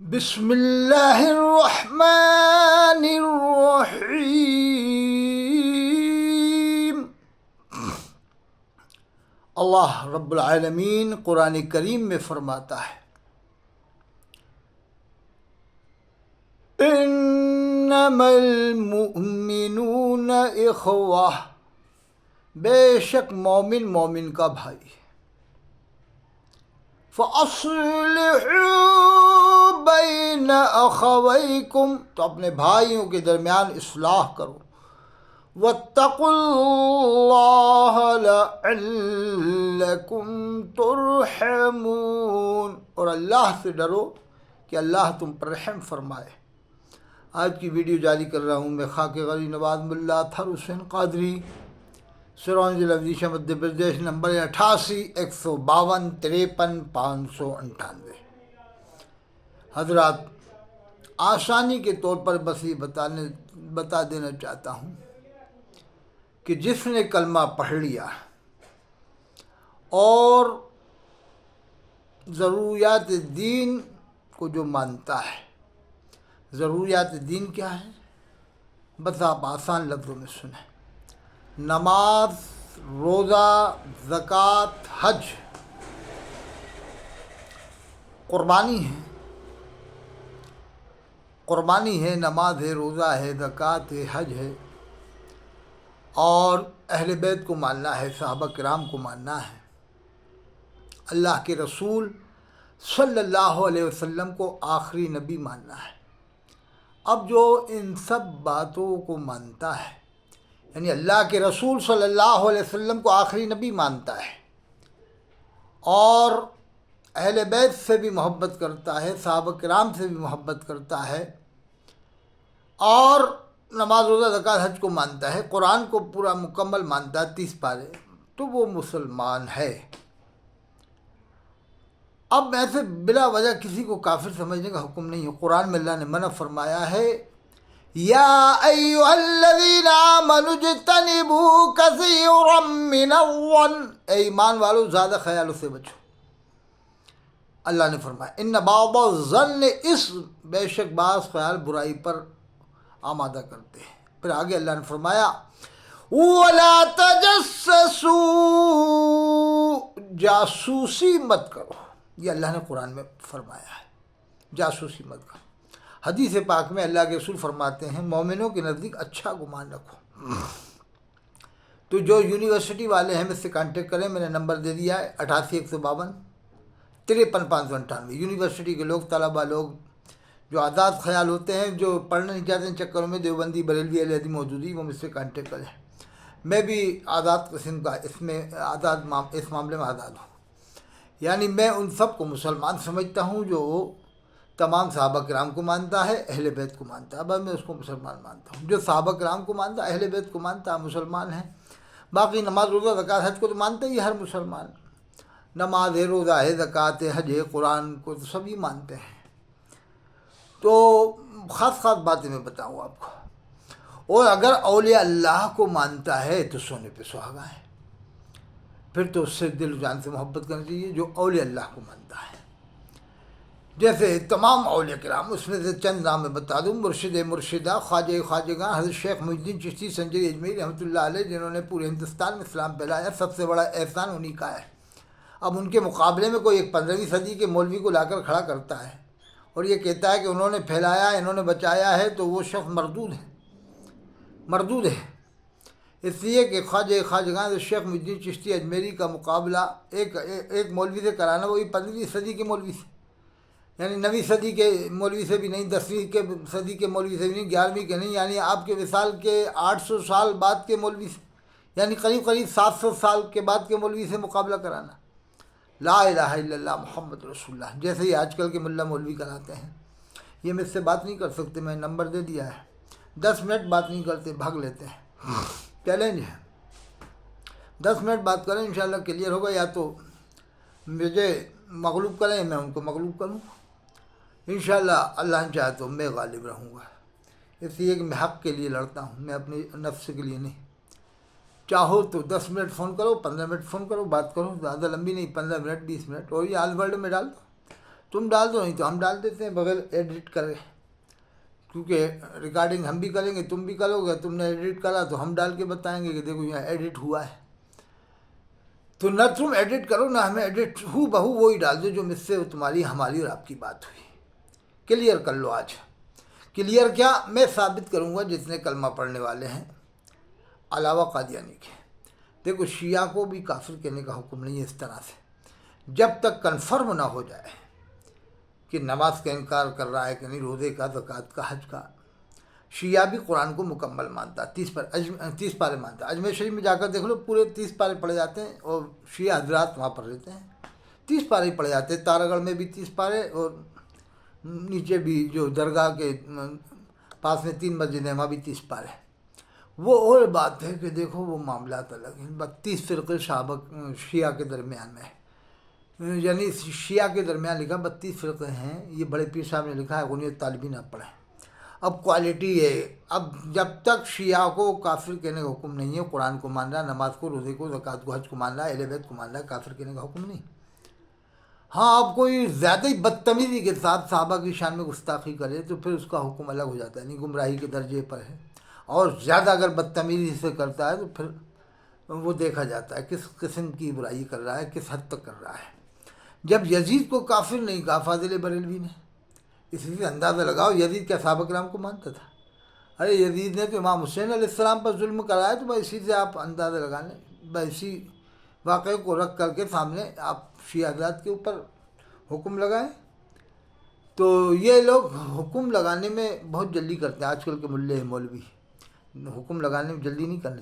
بسم اللہ الرحمن الرحیم۔ اللہ رب العالمین قرآن کریم میں فرماتا ہے، انما المؤمنون اخوہ، بے شک مومن مومن کا بھائی ہے۔ فَأَصْلِحُوا بَيْنَ أَخَوَيْكُمْ، تو اپنے بھائیوں کے درمیان اصلاح کرو۔ وَاتَّقُوا اللَّهَ لَعَلَّكُمْ تُرْحَمُونَ، اور اللہ سے ڈرو کہ اللہ تم پر رحم فرمائے۔ آج کی ویڈیو جاری کر رہا ہوں میں خاک غری نواز ملا اطہر حسین قادری، سرون ضلع ودیشہ مدھیہ پردیش، نمبر 88-152-53-598۔ حضرات، آسانی کے طور پر بس یہ بتا دینا چاہتا ہوں کہ جس نے کلمہ پڑھ لیا اور ضروریات دین کو جو مانتا ہے، ضروریات دین کیا ہے؟ بس آپ آسان لفظوں میں سنیں: نماز، روزہ، زکوٰۃ، حج، قربانی ہے، نماز ہے، روزہ ہے، زکوٰۃ ہے، حج ہے، اور اہل بیت کو ماننا ہے، صحابہ کرام کو ماننا ہے، اللہ کے رسول صلی اللہ علیہ وسلم کو آخری نبی ماننا ہے۔ اب جو ان سب باتوں کو مانتا ہے، یعنی اللہ کے رسول صلی اللہ علیہ وسلم کو آخری نبی مانتا ہے، اور اہل بیت سے بھی محبت کرتا ہے، صحابہ کرام سے بھی محبت کرتا ہے، اور نماز، روزہ، زکوٰۃ، حج کو مانتا ہے، قرآن کو پورا مکمل مانتا ہے 30 پارے، تو وہ مسلمان ہے۔ اب ایسے بلا وجہ کسی کو کافر سمجھنے کا حکم نہیں ہے۔ قرآن میں اللہ نے منع فرمایا ہے، یا ایھا الذین آمنوا اجتنبوا کثیرا من الظن، اے ایمان والو زیادہ خیالوں سے بچو۔ اللہ نے فرمایا ان بعض الظن اسم، بے شک بعض خیال برائی پر آمادہ کرتے ہیں۔ پھر آگے اللہ نے فرمایا وَلَا تَجَسَّسُوا، جاسوسی مت کرو۔ یہ اللہ نے قرآن میں فرمایا ہے، جاسوسی مت کرو۔ حدیث پاک میں اللہ کے رسول فرماتے ہیں، مومنوں کے نزدیک اچھا گمان رکھو۔ تو جو یونیورسٹی والے ہیں مجھ سے کانٹیکٹ کریں، میں نے نمبر دے دیا ہے 88-152-53-598۔ یونیورسٹی کے لوگ، طلباء لوگ جو آزاد خیال ہوتے ہیں، جو پڑھنا نہیں چاہتے ہیں چکروں میں، دیوبندی، بریلوی، اہل حدیث موجودی، وہ مجھ سے کانٹیکٹ کریں۔ میں بھی آزاد قسم کا اس معاملے میں آزاد ہوں، یعنی میں ان سب کو مسلمان سمجھتا ہوں جو تمام صحابہ کرام کو مانتا ہے، اہل بیت کو مانتا ہے۔ اب میں اس کو مسلمان مانتا ہوں۔ جو صحابہ کرام کو مانتا ہے، اہل بیت کو مانتا ہے، مسلمان ہیں۔ باقی نماز، روزہ، زکوٰۃ، حج کو تو مانتا ہی ہر مسلمان۔ نماز ہے، روزہ ہے، زکوٰۃ ہے، حج ہے، قرآن کو تو سبھی مانتے ہیں۔ تو خاص باتیں میں بتاؤں آپ کو۔ اور اگر اولیاء اللہ کو مانتا ہے تو سونے پہ سہاگا ہے، پھر تو اس سے دل و جان سے محبت کرنی چاہیے جو اولیاء اللہ کو مانتا ہے۔ جیسے تمام اولیاء کرام، اس میں سے چند نام میں بتا دوں: مرشد مرشدہ، خواجہ خواجگاں، حضرت شیخ محی الدین چشتی سنجری اجمیری رحمۃ اللہ علیہ، جنہوں نے پورے ہندوستان میں اسلام پھیلایا، سب سے بڑا احسان انہی کا ہے۔ اب ان کے مقابلے میں کوئی ایک 15ویں صدی کے مولوی کو لا کر کھڑا کرتا ہے اور یہ کہتا ہے کہ انہوں نے پھیلایا، انہوں نے بچایا ہے، تو وہ شخص مردود ہے۔ اس لیے کہ خواجہ خواجگاں شیخ محی الدین چشتی اجمیری کا مقابلہ ایک مولوی سے کرانا، وہی 15ویں صدی کے مولوی سے، یعنی 9ویں صدی کے مولوی سے بھی نہیں، 10ویں صدی کے مولوی سے بھی نہیں، 11ویں کے نہیں، یعنی آپ کے وصال کے 800 سال بعد کے مولوی سے، یعنی قریب 700 سال کے بعد کے مولوی سے مقابلہ کرانا۔ لا الہ الا اللہ محمد رسول اللہ، جیسے ہی آج کل کے ملا مولوی کراتے ہیں۔ یہ مجھ سے بات نہیں کر سکتے، میں نمبر دے دیا ہے، 10 منٹ بات نہیں کرتے، بھاگ لیتے ہیں۔ چیلنج ہے، 10 منٹ بات کریں، انشاءاللہ کلیئر ہوگا، یا تو مجھے مغلوب کریں، میں ان کو مغلوب کروں، انشاءاللہ اللہ نے چاہے تو میں غالب رہوں گا۔ اس لیے کہ میں حق کے لیے لڑتا ہوں، میں اپنی نفس کے لیے نہیں۔ چاہو تو 10 منٹ فون کرو، 15 منٹ فون کرو، بات کرو، زیادہ لمبی نہیں، 15 منٹ 20 منٹ، اور یہ آل ورلڈ میں ڈال دو۔ تم ڈال دو نہیں تو ہم ڈال دیتے ہیں بغیر ایڈٹ کرے، کیونکہ ریکارڈنگ ہم بھی کریں گے تم بھی کرو گے، تم نے ایڈٹ کرا تو ہم ڈال کے بتائیں گے کہ دیکھو یہاں ایڈٹ ہوا ہے۔ تو نہ تم ایڈٹ کرو نہ ہمیں ایڈٹ، ہو بہو وہی ڈال دو جو مجھ سے تمہاری ہماری اور آپ کی بات ہوئی۔ کلیئر کر لو آج۔ کلیئر کیا؟ میں ثابت کروں گا جتنے کلمہ پڑھنے والے ہیں علاوہ قادیانی کے۔ دیکھو شیعہ کو بھی کافر کہنے کا حکم نہیں ہے اس طرح سے، جب تک کنفرم نہ ہو جائے کہ نماز کا انکار کر رہا ہے کہ نہیں، روزے کا، زکوٰۃ کا، حج کا۔ شیعہ بھی قرآن کو مکمل مانتا، 30 پارے مانتا۔ اجمیر شریف میں جا کر دیکھ لو، پورے 30 پارے پڑھے جاتے ہیں، اور شیعہ حضرات وہاں پڑھ رہتے ہیں، 30 پارے پڑھے جاتے ہیں۔ تارا گڑھ میں بھی 30 پارے، اور نیچے بھی جو درگاہ کے پاس میں 3 مسجد ہیں وہاں بھی 30 پارے۔ وہ اور بات ہے کہ دیکھو وہ معاملات الگ ہیں۔ 32 فرقے شیعہ کے درمیان میں، یعنی شیعہ کے درمیان لکھا 32 فرقے ہیں، یہ بڑے پیر صاحب نے لکھا ہے، غنیت طالبین آپ پڑھیں۔ اب کوالٹی ہے، اب جب تک شیعہ کو کافر کہنے کا حکم نہیں ہے، قرآن کو مان رہا، نماز کو، روزے کو، زکوٰۃ کو، حج کو مان رہا، اہل بیت کو مان رہا، کافر کہنے کا حکم نہیں۔ ہاں اب کوئی زیادہ ہی بدتمیزی کے ساتھ صحابہ کی شان میں گستاخی کرے تو پھر اس کا حکم الگ ہو جاتا ہے، نہیں گمراہی کے درجے پر ہے، اور زیادہ اگر بدتمیزی سے کرتا ہے تو پھر وہ دیکھا جاتا ہے کس قسم کی برائی کر رہا ہے، کس حد تک کر رہا ہے۔ جب یزید کو کافر نہیں کہا فاضل بریلوی نے، اسی سے اندازہ لگاؤ یزید کیا صحابہ کرام کو مانتا تھا؟ ارے یزید نے تو امام حسین علیہ السلام پر ظلم کرایا، تو اسی سے آپ اندازہ لگا لیں، اسی واقعے کو رکھ کر کے سامنے آپ شیعہ حضرات کے اوپر حکم لگائیں۔ تو یہ لوگ حکم لگانے میں بہت جلدی کرتے ہیں، آج کل کے ملے مولوی حکم لگانے میں جلدی نہیں کرنا چاہیے۔